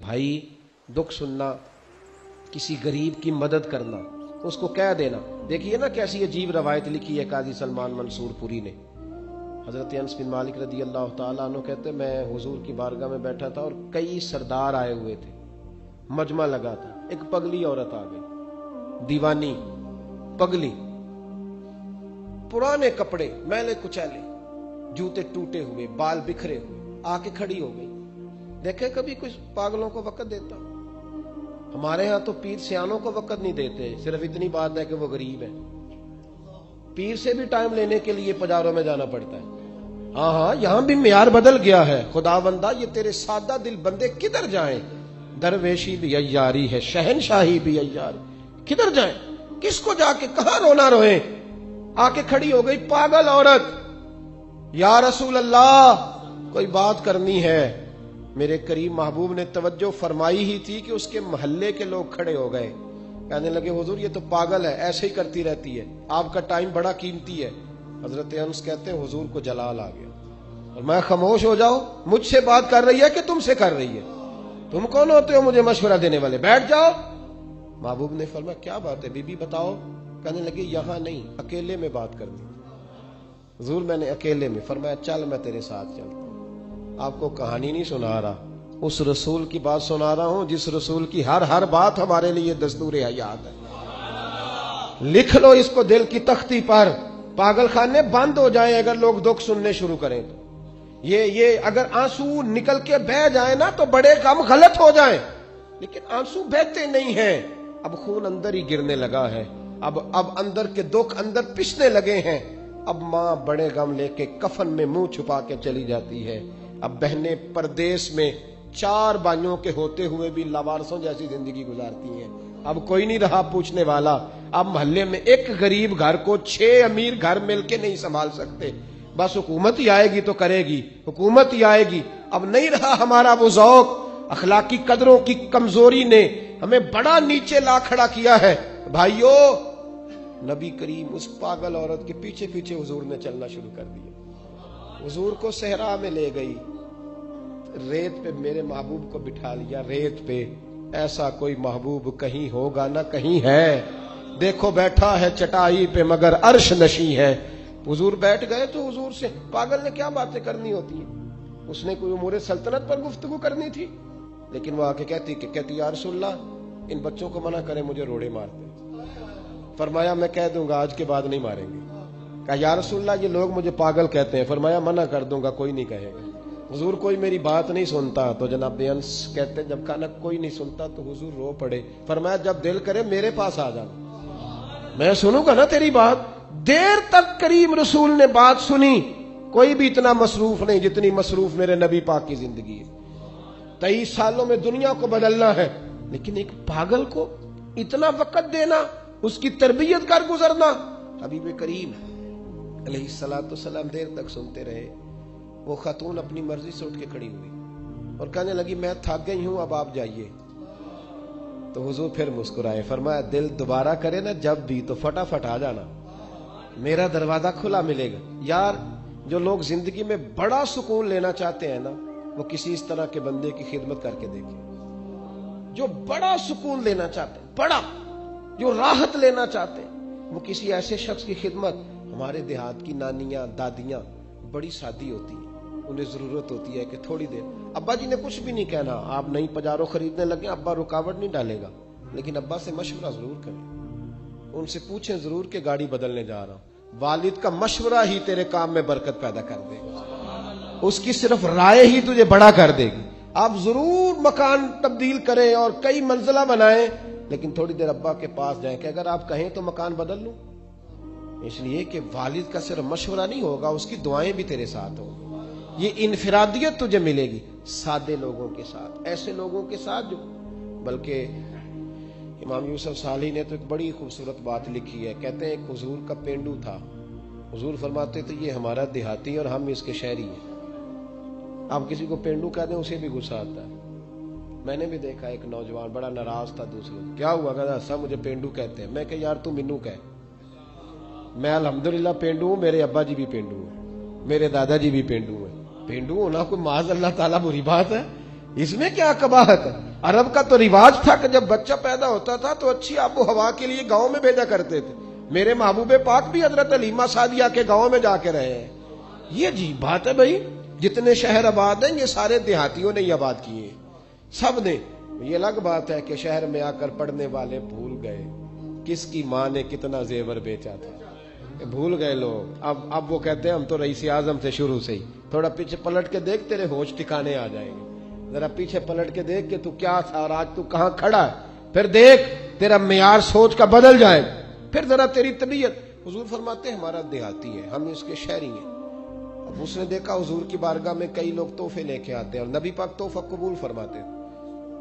بھائی دکھ سننا، کسی غریب کی مدد کرنا، اس کو کہہ دینا. دیکھیے نا کیسی عجیب روایت لکھی ہے قاضی سلمان منصور پوری نے. حضرت انس بن مالک رضی اللہ تعالیٰ عنہ کہتے میں حضور کی بارگاہ میں بیٹھا تھا اور کئی سردار آئے ہوئے تھے، مجمع لگا تھا. ایک پگلی عورت آ گئی، دیوانی پگلی، پرانے کپڑے میلے کچیلے، جوتے ٹوٹے ہوئے، بال بکھرے ہوئے، آ کے کھڑی ہو گئی. دیکھے کبھی کچھ پاگلوں کو وقت دیتا؟ ہمارے ہاں تو پیر سیانوں کو وقت نہیں دیتے، صرف اتنی بات ہے کہ وہ غریب ہیں. پیر سے بھی ٹائم لینے کے لیے پجاروں میں جانا پڑتا ہے. ہاں یہاں بھی معیار بدل گیا ہے. خدا بندہ یہ تیرے سادہ دل بندے کدھر جائیں؟ درویشی بھی عیاری ہے، شہنشاہی بھی عیاری، کدھر جائیں؟ کس کو جا کے کہاں رونا روئیں؟ آ کے کھڑی ہو گئی پاگل عورت. یا رسول اللہ کوئی بات کرنی ہے. میرے کریم محبوب نے توجہ فرمائی ہی تھی کہ اس کے محلے کے لوگ کھڑے ہو گئے، کہنے لگے حضور یہ تو پاگل ہے، ایسے ہی کرتی رہتی ہے، آپ کا ٹائم بڑا قیمتی ہے. حضرت انس کہتے ہیں حضور کو جلال آ گیا اور میں خاموش ہو جاؤ، مجھ سے بات کر رہی ہے کہ تم سے کر رہی ہے؟ تم کون ہوتے ہو مجھے مشورہ دینے والے؟ بیٹھ جاؤ. محبوب نے فرمایا کیا بات ہے بی بی بتاؤ. کہنے لگے یہاں نہیں، اکیلے میں بات کرنی. حضور میں نے اکیلے میں. فرمایا چل میں تیرے ساتھ چلتا ہوں. آپ کو کہانی نہیں سنا رہا، اس رسول کی بات سنا رہا ہوں جس رسول کی ہر بات ہمارے لیے دستور حیات ہے. لکھ لو اس کو دل کی تختی پر. پاگل خانے بند ہو جائیں اگر لوگ دکھ سننے شروع کریں تو. یہ اگر آنسو نکل کے بہہ جائیں نا تو بڑے کام غلط ہو جائیں، لیکن آنسو بہتے نہیں ہیں. اب خون اندر ہی گرنے لگا ہے، اب اندر کے دکھ اندر پسنے لگے ہیں. اب ماں بڑے غم لے کے کفن میں منہ چھپا کے چلی جاتی ہے. اب بہنیں پردیس میں 4 بھائیوں کے ہوتے ہوئے بھی لاوارثوں جیسی زندگی گزارتی ہیں. اب کوئی نہیں رہا پوچھنے والا. اب محلے میں ایک غریب گھر کو 6 امیر گھر مل کے نہیں سنبھال سکتے. بس حکومت ہی آئے گی تو کرے گی، حکومت ہی آئے گی. اب نہیں رہا ہمارا وہ ذوق. اخلاقی قدروں کی کمزوری نے ہمیں بڑا نیچے لا کھڑا کیا ہے. بھائیو نبی کریم اس پاگل عورت کے پیچھے پیچھے حضور نے چلنا شروع کر دیا. حضور کو صحرا میں لے گئی، ریت پہ میرے محبوب کو بٹھا لیا. ریت پہ ایسا کوئی محبوب کہیں ہوگا نہ کہیں ہے. دیکھو بیٹھا ہے چٹائی پہ مگر عرش نشیں ہے. حضور بیٹھ گئے تو حضور سے پاگل نے کیا باتیں کرنی ہوتی ہیں؟ اس نے کوئی امور سلطنت پر گفتگو کرنی تھی، لیکن وہ آ کے کہتی یا رسول اللہ ان بچوں کو منع کریں مجھے روڑے مارتے. فرمایا میں کہہ دوں گا آج کے بعد نہیں ماریں گے. کہا یا رسول اللہ یہ لوگ مجھے پاگل کہتے ہیں. فرمایا منع کر دوں گا کوئی نہیں کہے گا. حضور کوئی میری بات نہیں سنتا تو جناب انس کہتے جب کہا نا کوئی نہیں سنتا تو حضور رو پڑے. فرمایا جب دل کرے میرے پاس آ جانا، میں سنوں گا نا تیری بات. دیر تک کریم رسول نے بات سنی. کوئی بھی اتنا مصروف نہیں جتنی مصروف میرے نبی پاک کی زندگی ہے. 23 سالوں میں دنیا کو بدلنا ہے، لیکن ایک پاگل کو اتنا وقت دینا، اس کی تربیت کر گزرنا. حبیب کریم علیہ الصلوۃ والسلام دیر تک سنتے رہے. وہ خاتون اپنی مرضی سے اٹھ کے کھڑی ہوئی اور کہنے لگی میں تھک گئی ہوں اب آپ جائیے. تو حضور پھر مسکرائے. فرمایا دل دوبارہ کرے نا جب بھی تو فٹافٹ آ جانا، میرا دروازہ کھلا ملے گا. یار جو لوگ زندگی میں بڑا سکون لینا چاہتے ہیں نا وہ کسی اس طرح کے بندے کی خدمت کر کے دیکھیں. جو بڑا سکون لینا چاہتے ہیں، بڑا جو راحت لینا چاہتے ہیں، وہ کسی ایسے شخص کی خدمت. ہمارے دیہات کی نانیاں دادیاں بڑی سادی ہوتی ہیں، انہیں ضرورت ہوتی ہے کہ تھوڑی دیر. ابا جی نے کچھ بھی نہیں کہنا، آپ نئی پجارو خریدنے لگے ابا رکاوٹ نہیں ڈالے گا، لیکن ابا سے مشورہ ضرور کریں، ان سے پوچھیں ضرور کہ گاڑی بدلنے جا رہا ہوں. والد کا مشورہ ہی تیرے کام میں برکت پیدا کر دے گا، اس کی صرف رائے ہی تجھے بڑا کر دے گی. آپ ضرور مکان تبدیل کریں اور کئی منزلہ بنائیں، لیکن تھوڑی دیر ابا کے پاس جائیں کہ اگر آپ کہیں تو مکان بدل لوں. اس لیے کہ والد کا صرف مشورہ نہیں ہوگا، اس کی دعائیں بھی تیرے ساتھ ہوں. یہ انفرادیت تجھے ملے گی سادے لوگوں کے ساتھ، ایسے لوگوں کے ساتھ جو. بلکہ امام یوسف صالحی نے تو ایک بڑی خوبصورت بات لکھی ہے. کہتے ہیں ایک حضور کا پینڈو تھا. حضور فرماتے تھے یہ ہمارا دیہاتی اور ہم اس کے شہری ہیں. آپ کسی کو پینڈو کہہ دیں اسے بھی غصہ آتا ہے. میں نے بھی دیکھا ایک نوجوان بڑا ناراض تھا دوسرے سے. کیا ہوا؟ کہتا سب مجھے پینڈو کہتے ہیں. میں کہ یار تو مینو کہہ. میں الحمدللہ پینڈو ہوں، میرے ابا جی بھی پینڈو ہیں، میرے دادا جی بھی پینڈو ہیں. پینڈو ہونا کوئی معاذ اللہ تعالیٰ بری بات ہے؟ اس میں کیا قباحت ہے؟ عرب کا تو رواج تھا کہ جب بچہ پیدا ہوتا تھا تو اچھی آب و ہوا کے لیے گاؤں میں بھیجا کرتے تھے. میرے محبوب پاک بھی حضرت حلیمہ سعدیہ کے گاؤں میں جا کے رہے ہیں. یہ عجیب بات ہے بھائی. جتنے شہر آباد ہیں یہ سارے دیہاتیوں نے ہی آباد کیے ہیں, سب نے. یہ الگ بات ہے کہ شہر میں آ کر پڑھنے والے بھول گئے کس کی ماں نے کتنا زیور بیچا تھا. بھول گئے لوگ. اب وہ کہتے ہیں ہم تو رئیس اعظم سے شروع سے ہی. تھوڑا پیچھے پلٹ کے دیکھ, تیرے ہوش ٹھکانے آ جائیں گے. ذرا پیچھے پلٹ کے دیکھ کہ تو کیا تھا اور آج تو کہاں کھڑا ہے. پھر دیکھ تیرا معیار سوچ کا بدل جائے. پھر ذرا تیری طبیعت. حضور فرماتے ہیں ہمارا دیہاتی ہے, ہم اس کے شہری ہیں. اب اس نے دیکھا حضور کی بارگاہ میں کئی لوگ تحفے لے کے آتے ہیں اور نبی پاک تحفہ قبول فرماتے تھے,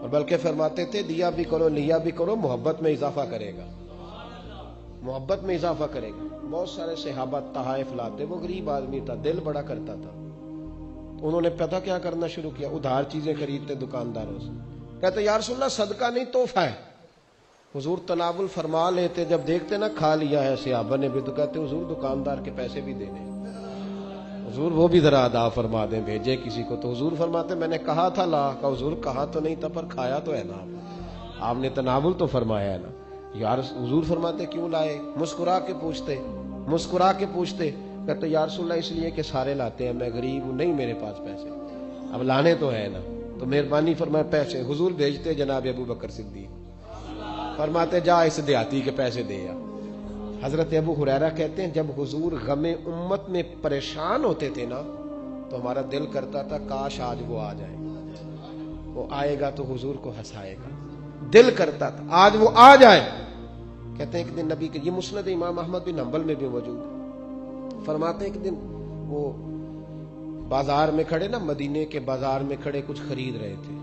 اور بلکہ فرماتے تھے دیا بھی کرو لیا بھی کرو, محبت میں اضافہ کرے گا, محبت میں اضافہ کرے گا. بہت سارے صحابہ تحائف لاتے. وہ غریب آدمی تھا, دل بڑا کرتا تھا. انہوں نے پتہ کیا کرنا شروع کیا, ادھار چیزیں خریدتے دکانداروں سے. کہتے یا رسول اللہ صدقہ نہیں تحفہ ہے. حضور تناول فرما لیتے, جب دیکھتے نا کھا لیا ہے صحابہ نے بھی تو کہتے حضور دکاندار کے پیسے بھی دینے, حضور وہ بھی ذرا ادا فرما دیں, بھیجے کسی کو. تو حضور فرماتے میں نے کہا تھا لا کا. حضور کہا تو نہیں تھا پر کھایا تو ہے نا, آپ نے تناول تو فرمایا ہے نا. یار حضور فرماتے کیوں لائے؟ مسکرا کے پوچھتے, مسکرا کے پوچھتے. کہتے یا رسول اللہ اس لیے کہ سارے لاتے ہیں, میں غریب ہوں, نہیں میرے پاس پیسے, اب لانے تو ہے نا, تو مہربانی فرمائے پیسے. حضور بھیجتے جناب ابو بکر صدیق, فرماتے جا اس دیہاتی کے پیسے دے آ. حضرت ابو ہریرہ کہتے ہیں جب حضور غم امت میں پریشان ہوتے تھے نا تو ہمارا دل کرتا تھا کاش آج وہ آ جائے, وہ آئے گا تو حضور کو ہنسائے گا. دل کرتا تھا آج وہ آ جائے. کہتے ہیں ایک دن نبی کے, یہ مسند امام احمد بن حنبل میں بھی موجود ہے, فرماتے ہیں ایک دن وہ بازار میں کھڑے نا, مدینے کے بازار میں کھڑے کچھ خرید رہے تھے,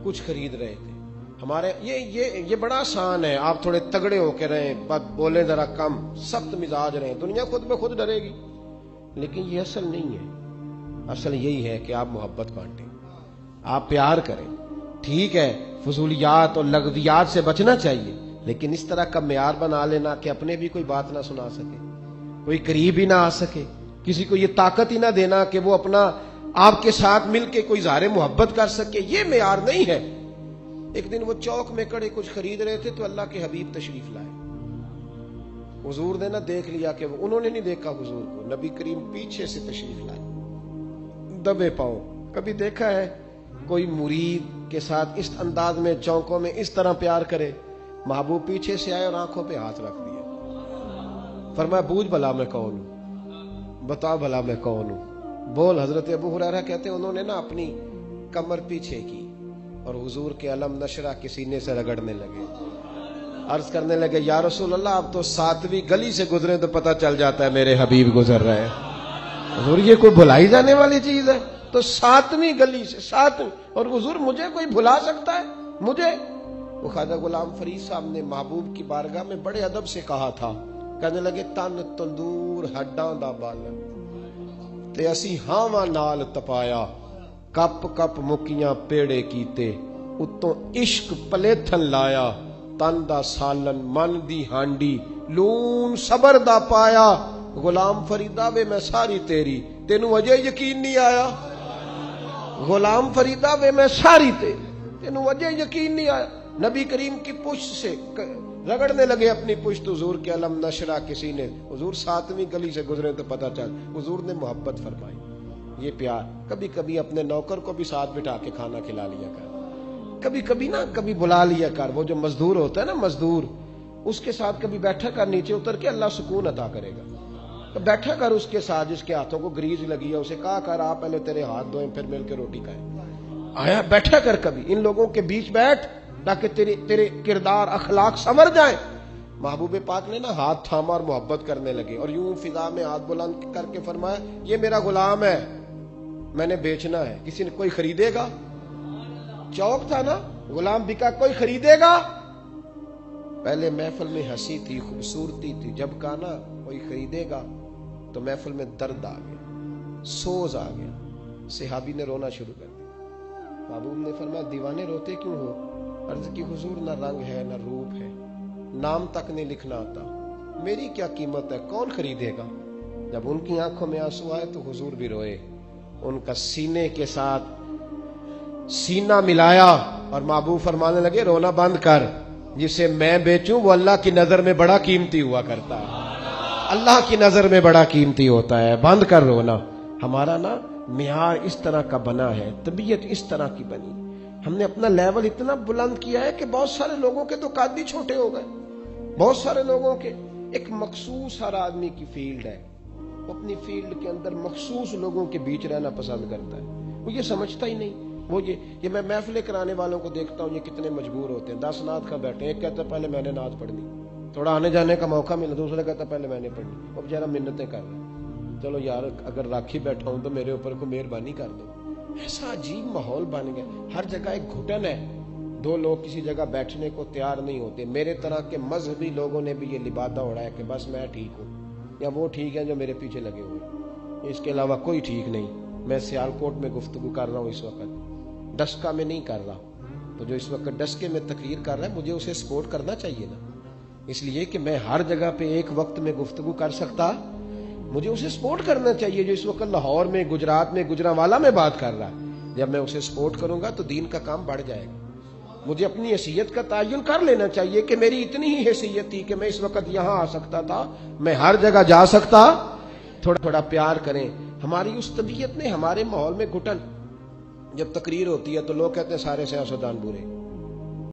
کچھ خرید رہے تھے. ہمارے یہ بڑا آسان ہے, آپ تھوڑے تگڑے ہو کے رہیں, بولیں ذرا کم, سخت مزاج رہیں, دنیا خود بخود خود ڈرے گی. لیکن یہ اصل نہیں ہے. اصل یہی ہے کہ آپ محبت بانٹیں, آپ پیار کریں. ٹھیک ہے فضولیات اور لغویات سے بچنا چاہیے, لیکن اس طرح کا معیار بنا لینا کہ اپنے بھی کوئی بات نہ سنا سکے, کوئی قریب ہی نہ آ سکے, کسی کو یہ طاقت ہی نہ دینا کہ وہ اپنا آپ کے ساتھ مل کے کوئی اظہار محبت کر سکے, یہ معیار نہیں ہے. ایک دن وہ چوک میں کڑے کچھ خرید رہے تھے تو اللہ کے حبیب تشریف لائے. حضور نے نہ دیکھ لیا کہ انہوں نے نہیں دیکھا حضور کو, نبی کریم پیچھے سے تشریف لائے دبے پاؤں. کبھی دیکھا ہے کوئی مرید کے ساتھ اس انداز میں چوکوں میں اس طرح پیار کرے؟ محبوب پیچھے سے آئے اور آنکھوں پہ ہاتھ رکھ دیا, فرمایا بوجھ بھلا میں کون ہوں, بتا بھلا میں کون ہوں, بول. حضرت ابو ہریرہ کہتے ہیں انہوں نے نا اپنی کمر پیچھے کی اور حضور کے علم نشرہ کے سینے سے رگڑنے لگے, عرض کرنے لگے یا رسول اللہ آپ تو 7ویں گلی سے گزرے تو پتہ چل جاتا ہے میرے حبیب گزر رہے ہیں. حضور یہ کوئی بھلائی جانے والی چیز ہے؟ تو 7ویں گلی سے 7ویں, اور حضور مجھے کوئی بھلا سکتا ہے مجھے؟ وہ خواجہ غلام فرید صاحب نے محبوب کی بارگاہ میں بڑے ادب سے کہا تھا, کہنے لگے تن تندور ہڈاں دا بالن تے اسی ہاواں نال تپایا, کپ کپ مکیاں پیڑے کیتے, اتوں عشق پلیتھن لایا, تن دا سالن من دی ہانڈی لون صبر دا پایا. غلام فریدا وے میں ساری تیری, تینوں اجے یقین نہیں آیا؟ غلام فریدا وے میں ساری تیری, تینوں اجے یقین نہیں آیا؟ نبی کریم کی پشت سے رگڑنے لگے اپنی پشت, حضور کے علم نشرہ کسی نے. حضور 7ویں گلی سے گزرے تو پتہ چل, حضور نے محبت فرمائی. یہ پیار. کبھی کبھی اپنے نوکر کو بھی ساتھ بٹھا کے کھانا کھلا لیا کر, کبھی کبھی نا کبھی بلا لیا کر. وہ جو مزدور ہوتا ہے نا مزدور, اس کے ساتھ کبھی بیٹھا کر, نیچے اتر کے اللہ سکون عطا کرے گا. تو بیٹھا کر اس کے ساتھ, جس کے ہاتھوں کو گریز لگی ہے اسے کہا کر آپ پہلے تیرے ہاتھ دھوئیں پھر مل کے روٹی کھائیں. آیا بیٹھا کر کبھی ان لوگوں کے بیچ بیٹھ تاکہ تیرے کردار اخلاق سنور جائیں. محبوب پاک نے نا ہاتھ تھاما اور محبت کرنے لگے, اور یوں فضا میں ہاتھ بلند کر کے فرمایا یہ میرا غلام ہے, میں نے بیچنا ہے, کسی نے کوئی خریدے گا؟ چوک تھا نا, غلام بکا, کوئی خریدے گا؟ پہلے محفل میں ہنسی تھی, خوبصورتی تھی, جب کہا نا کوئی خریدے گا تو محفل میں درد آ گیا, سوز آ گیا. صحابی نے رونا شروع کر دیا. محبوب نے فرمایا دیوانے روتے کیوں ہو؟ عرض کی حضور نہ رنگ ہے نہ روپ ہے, نام تک نہیں لکھنا آتا, میری کیا قیمت ہے, کون خریدے گا؟ جب ان کی آنکھوں میں آنسو آئے تو حضور بھی روئے. ان کا سینے کے ساتھ سینہ ملایا اور محبوب فرمانے لگے رونا بند کر، جسے میں بیچوں وہ اللہ کی نظر میں بڑا قیمتی ہوا کرتا ہے، اللہ کی نظر میں بڑا قیمتی ہوتا ہے، بند کر رونا۔ ہمارا نا معیار اس طرح کا بنا ہے، طبیعت اس طرح کی بنی، ہم نے اپنا لیول اتنا بلند کیا ہے کہ بہت سارے لوگوں کے تو قد بھی چھوٹے ہو گئے، بہت سارے لوگوں کے ایک مخصوص ہر آدمی کی فیلڈ ہے، وہ اپنی فیلڈ کے اندر مخصوص لوگوں کے بیچ رہنا پسند کرتا ہے، وہ یہ سمجھتا ہی نہیں۔ وہ یہ میں محفلیں کرانے والوں کو دیکھتا ہوں، یہ کتنے مجبور ہوتے ہیں، 10 نعت کا بیٹھے، ایک کہتا ہے پہلے میں نے نعت پڑھنی، تھوڑا آنے جانے کا موقع ملا، دوسرا کہتا ہے پہلے میں نے پڑھنی، وہ بیچارہ منتیں کر رہا ہے، چلو یار اگر راکھی بیٹھا ہوں تو میرے اوپر کو مہربانی کر دو۔ ایسا عجیب ماحول بن گیا، ہر جگہ ایک گھٹن ہے، دو لوگ کسی جگہ بیٹھنے کو تیار نہیں ہوتے۔ میرے طرح کے مذہبی لوگوں نے بھی یہ لبادہ اڑایا کہ بس میں ٹھیک ہوں یا وہ ٹھیک ہے جو میرے پیچھے لگے ہوئے، اس کے علاوہ کوئی ٹھیک نہیں۔ میں سیالکوٹ میں گفتگو کر رہا ہوں اس وقت، ڈسکا میں نہیں کر رہا، تو جو اس وقت ڈسکے میں تقریر کر رہا ہے مجھے اسے سپورٹ کرنا چاہیے نا، اس لیے کہ میں ہر جگہ پہ ایک وقت میں گفتگو کر سکتا، مجھے اسے سپورٹ کرنا چاہیے جو اس وقت لاہور میں، گجرات میں، گجرانوالہ میں بات کر رہا ہے۔ جب میں اسے سپورٹ کروں گا تو دین کا کام بڑھ جائے گا۔ مجھے اپنی حیثیت کا تعین کر لینا چاہیے کہ میری اتنی ہی حیثیت تھی کہ میں اس وقت یہاں آ سکتا تھا، میں ہر جگہ جا سکتا۔ تھوڑا تھوڑا پیار کریں، ہماری اس طبیعت نے ہمارے ماحول میں گھٹن، جب تقریر ہوتی ہے تو لوگ کہتے ہیں سارے سیاستدان برے،